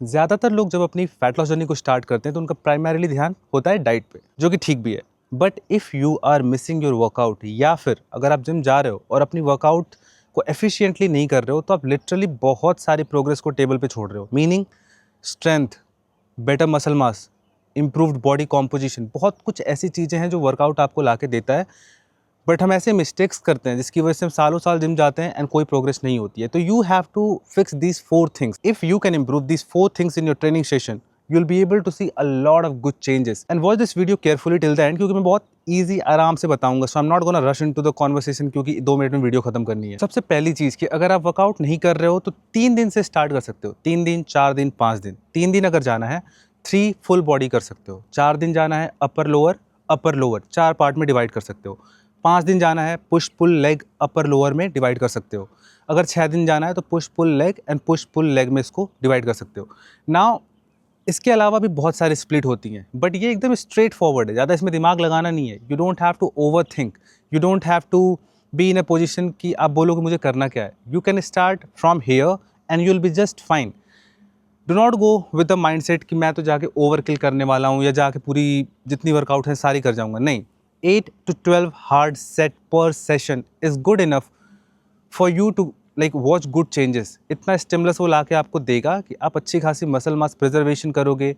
ज़्यादातर लोग जब अपनी फैट लॉस जर्नी को स्टार्ट करते हैं तो उनका प्राइमरीली ध्यान होता है डाइट पे, जो कि ठीक भी है। But if you are missing your workout, या फिर अगर आप जिम जा रहे हो और अपनी वर्कआउट को एफिशिएंटली नहीं कर रहे हो, तो आप लिटरली बहुत सारी प्रोग्रेस को टेबल पे छोड़ रहे हो। Meaning strength, better muscle mass, improved body composition, बहुत कुछ ऐसी चीज़ें हैं जो वर्कआउट आपको ला के देता है। बट हम ऐसे मिस्टेक्स करते हैं जिसकी वजह से हम सालों साल जिम जाते हैं एंड कोई प्रोग्रेस नहीं होती है। तो you have to fix these 4 things. If you can improve these 4 things in your training session, you will be able to see a lot of good changes. And watch this video carefully till the end, क्योंकि मैं बहुत easy आराम से बताऊंगा। So I am not gonna rush into the conversation, क्योंकि 2 minute में video खत्म करनी है। सबसे पहली चीज़ कि अगर आप वर्कआउट नहीं कर रहे हो तो 3 दिन से स्टार्ट कर सकते हो। 3 दिन, 4 दिन, 5 दिन। 3 दिन अगर जाना है 3 फुल बॉडी कर सकते हो। 4 दिन जाना है अपर लोअर 4 पार्ट में डिवाइड कर सकते हो। 5 दिन जाना है push pull leg upper lower में डिवाइड कर सकते हो। अगर 6 दिन जाना है तो push pull leg and push pull leg में इसको डिवाइड कर सकते हो। नाउ इसके अलावा भी बहुत सारी स्प्लिट होती हैं, बट ये एकदम स्ट्रेट फॉरवर्ड है, ज़्यादा इसमें दिमाग लगाना नहीं है। You don't have to overthink, you don't have to be in a position कि आप बोलो कि मुझे करना क्या है। You can start from here and you will be just fine. Do not go with the mindset कि मैं तो जाके ओवर किल करने वाला हूँ या जाके पूरी जितनी वर्कआउट है सारी कर जाऊँगा। नहीं, 8 to 12 hard set per session is good enough for you to like watch good changes। इतना स्टिमुलस वो लाके आपको देगा कि आप अच्छी खासी मसल मास प्रिजर्वेशन करोगे।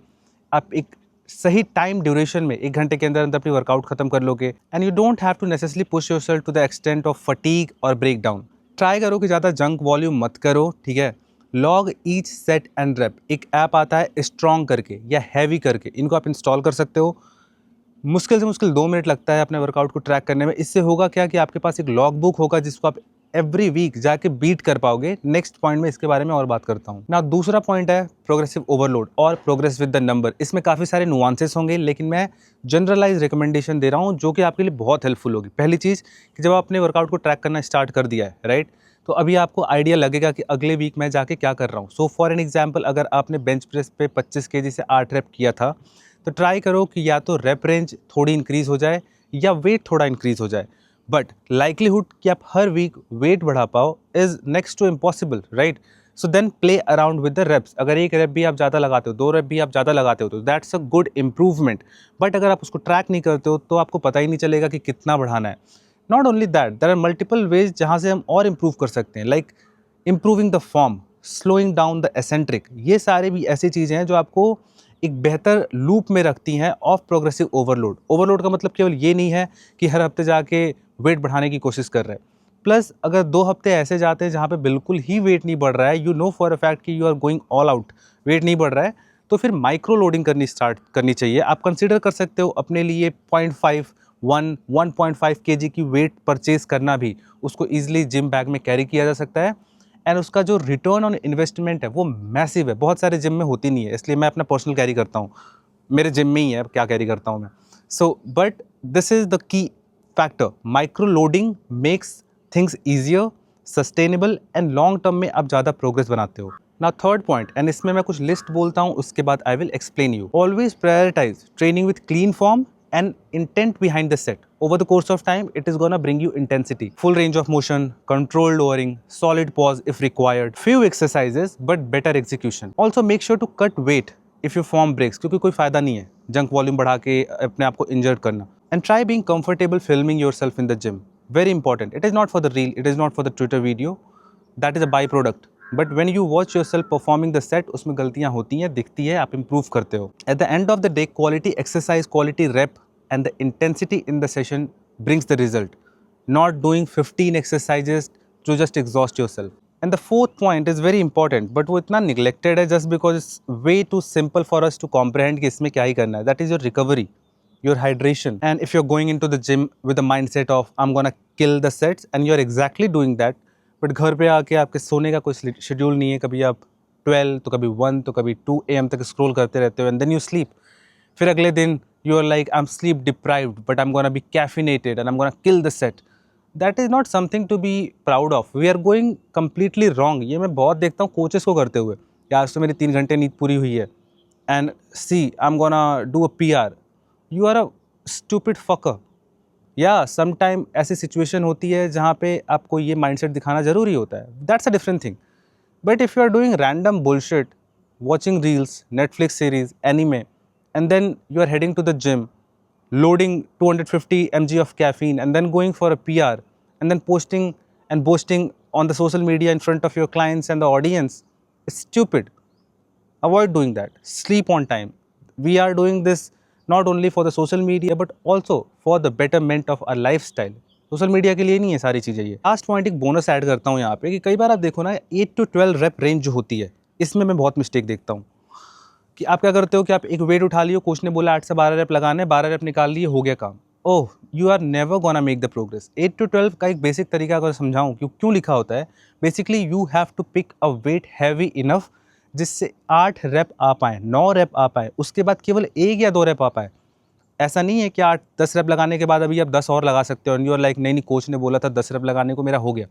आप एक सही टाइम ड्यूरेशन में 1 घंटे के अंदर अंदर अपनी वर्कआउट खत्म कर लोगे। And you don't have to necessarily push yourself to the extent of fatigue और ब्रेक डाउन। ट्राई करो कि ज़्यादा जंक वॉल्यूम मत करो, ठीक है। Log each set and rep, एक ऐप आता है स्ट्रॉन्ग करके या हैवी करके, इनको आप इंस्टॉल कर सकते हो। मुश्किल से मुश्किल 2 मिनट लगता है अपने वर्कआउट को ट्रैक करने में। इससे होगा क्या कि आपके पास एक लॉग बुक होगा जिसको आप एवरी वीक जाके बीट कर पाओगे। नेक्स्ट पॉइंट में इसके बारे में और बात करता हूँ ना। दूसरा पॉइंट है प्रोग्रेसिव ओवरलोड और प्रोग्रेस विद द नंबर। इसमें काफ़ी सारे नुआंसेस होंगे, लेकिन मैं जनरलाइज रिकमेंडेशन दे रहा हूँ जो कि आपके लिए बहुत हेल्पफुल होगी। पहली चीज़ कि जब आप अपने वर्कआउट को ट्रैक करना स्टार्ट कर दिया है, राइट, तो अभी आपको आइडिया लगेगा कि अगले वीक मैं जाके क्या कर रहा हूँ। सो फॉर एन एग्जाम्पल, अगर आपने बेंच प्रेस पे 25 kg से 8 रेप किया था, तो ट्राई करो कि या तो रेप रेंज थोड़ी इंक्रीज़ हो जाए या वेट थोड़ा इंक्रीज़ हो जाए। बट लाइकलीहुड कि आप हर वीक वेट बढ़ा पाओ is next to impossible, right. So then play around with the reps. अगर 1 रेप भी आप ज़्यादा लगाते हो, 2 रेप भी आप ज़्यादा लगाते हो, तो that's a good improvement. But अगर आप उसको ट्रैक नहीं करते हो तो आपको पता ही नहीं चलेगा कि कितना बढ़ाना है। Not only that, there are multiple ways जहाँ से हम और इम्प्रूव कर सकते हैं, like improving the form, slowing down the eccentric. ये सारे भी ऐसी चीज़ें हैं जो आपको एक बेहतर लूप में रखती हैं ऑफ प्रोग्रेसिव ओवरलोड। ओवरलोड का मतलब केवल ये नहीं है कि हर हफ्ते जाके वेट बढ़ाने की कोशिश कर रहे हैं। प्लस अगर 2 हफ्ते ऐसे जाते हैं जहाँ पे बिल्कुल ही वेट नहीं बढ़ रहा है, you know for a fact कि you are going all out, weight नहीं बढ़ रहा है, तो फिर माइक्रो लोडिंग करनी स्टार्ट करनी चाहिए। आप कंसिडर कर सकते हो अपने लिए 0.5, 1.5 kg की वेट परचेज करना भी, उसको ईजिली जिम बैग में कैरी किया जा सकता है। एंड उसका जो रिटर्न ऑन इन्वेस्टमेंट है वो मैसिव है। बहुत सारे जिम में होती नहीं है, इसलिए मैं अपना पर्सनल कैरी करता हूँ। मेरे जिम में ही है, क्या कैरी करता हूँ मैं। So but this is the key factor, micro loading makes things easier, sustainable and long term में आप ज़्यादा प्रोग्रेस बनाते हो। ना थर्ड पॉइंट, एंड इसमें मैं कुछ लिस्ट बोलता हूँ, उसके बाद I will explain you. Always prioritize training with clean form and intent behind the set. Over the course of time, it is gonna bring you intensity, full range of motion, controlled lowering, solid pause if required, few exercises but better execution. Also make sure to cut weight if your form breaks, क्योंकि कोई फायदा नहीं है junk volume बढ़ा के अपने आप को इंजर्ड करना. And try being comfortable filming yourself in the gym. Very important. It is not for the reel, it is not for the Twitter video. That is a byproduct. But when you watch your self performing the set, उसमें गलतियाँ होती हैं, दिखती है, आप improve करते हो. At the end of the day, quality exercise, quality rape and the intensity in the session brings the result, not doing 15 exercises to just exhaust yourself. And the fourth point is very important, but वो इतना neglected है just because it's way too simple for us to comprehend कि इसमें क्या ही करना है. That is your recovery, your hydration. And if you're going into the gym with the mindset of I'm gonna kill the sets and you're exactly doing that, but घर पे आके आपके सोने का कोई शेड्यूल नहीं है, कभी आप 12 तो कभी 1 तो कभी 2 AM तक स्क्रॉल करते रहते हो एंड देन यू स्लीप. फिर अगले दिन you are like I am sleep deprived but I am gonna be caffeinated and I am gonna kill the set. That is not something to be proud of. We are going completely wrong. ये मैं बहुत देखता हूँ coaches को करते हुए कि आज तो मेरी 3 घंटे नींद पूरी हुई है and see I am gonna do a PR. You are a stupid fucker. या समटाइम ऐसी सिचुएशन होती है जहाँ पे आपको ये माइंडसेट दिखाना ज़रूरी होता है. That's a different thing. But if you are doing random bullshit watching reels, Netflix series, anime, and then you are heading to the gym, loading 250 mg of caffeine, and then going for a PR, and then posting and boasting on the social media in front of your clients and the audience. It's stupid. Avoid doing that. Sleep on time. We are doing this not only for the social media but also for the betterment of our lifestyle. Social media के लिए नहीं है सारी चीज़ें ये। Last point एक bonus add करता हूँ यहाँ पे कि कई बार आप देखो ना 8 to 12 रेप रेंज जो होती है, इसमें मैं बहुत मिस्टेक देखता हूँ कि आप क्या करते हो कि आप एक वेट उठा लियो, कोच ने बोला 8 से 12 रेप लगाने, 12 रेप निकाल लिए, हो गया काम। Oh, you are never gonna make the progress. 8 to 12 का एक बेसिक तरीका अगर समझाऊँ क्यों लिखा होता है, basically you have to pick a weight heavy enough जिससे 8 रेप आ पाएँ, 9 रेप आ पाए, उसके बाद केवल 1 या 2 रेप आ पाए। ऐसा नहीं है कि 8-10 रेप लगाने के बाद अभी आप 10 और लगा सकते हो, एंड यू आर लाइक नहीं कोच ने बोला था 10 रेप लगाने को, मेरा हो गया।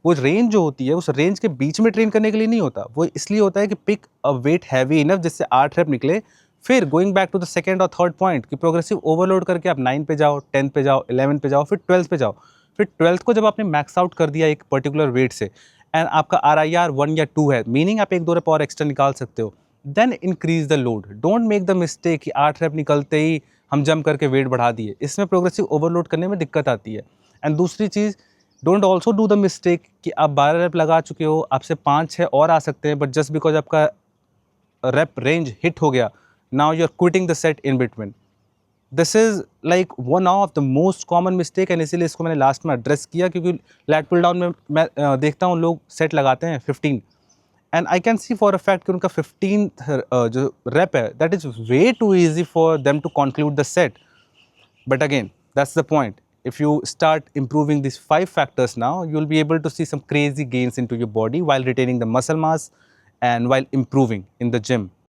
वो रेंज जो होती है उस रेंज के बीच में ट्रेन करने के लिए नहीं होता, वो इसलिए होता है कि pick a weight heavy enough जिससे 8 रेप निकले। फिर going back to the second और थर्ड पॉइंट कि प्रोग्रेसिव ओवरलोड करके आप 9 पे जाओ, 10 पे जाओ, 11 पे जाओ, फिर 12 पे जाओ। फिर 12th को जब आपने मैक्स आउट कर दिया एक पर्टिकुलर वेट से एंड आपका RIR 1 या 2 है, मीनिंग आप 1-2 रेप और एक्स्ट्रा निकाल सकते हो, then increase the load. Don't make the mistake कि 8 रेप निकलते ही हम जंप करके वेट बढ़ा दिए, इसमें प्रोग्रेसिव ओवरलोड करने में दिक्कत आती है। एंड दूसरी चीज़, don't also do the mistake कि आप 12 रेप लगा चुके हो, आपसे 5-6 और आ सकते हैं, बट जस्ट बिकॉज आपका रेप रेंज हिट हो गया, now you are quitting the set in between. This is like one of the most common mistake, and इसीलिए इसको मैंने लास्ट में एड्रेस किया, क्योंकि लैट पुल डाउन में मैं देखता हूँ लोग सेट लगाते हैं 15, and I can see for a fact कि उनका 15th जो रेप है that is way too easy for them to conclude the set. But again, that's the point. If you start improving these 5 factors now, you'll be able to see some crazy gains into your body while retaining the muscle mass and while improving in the gym.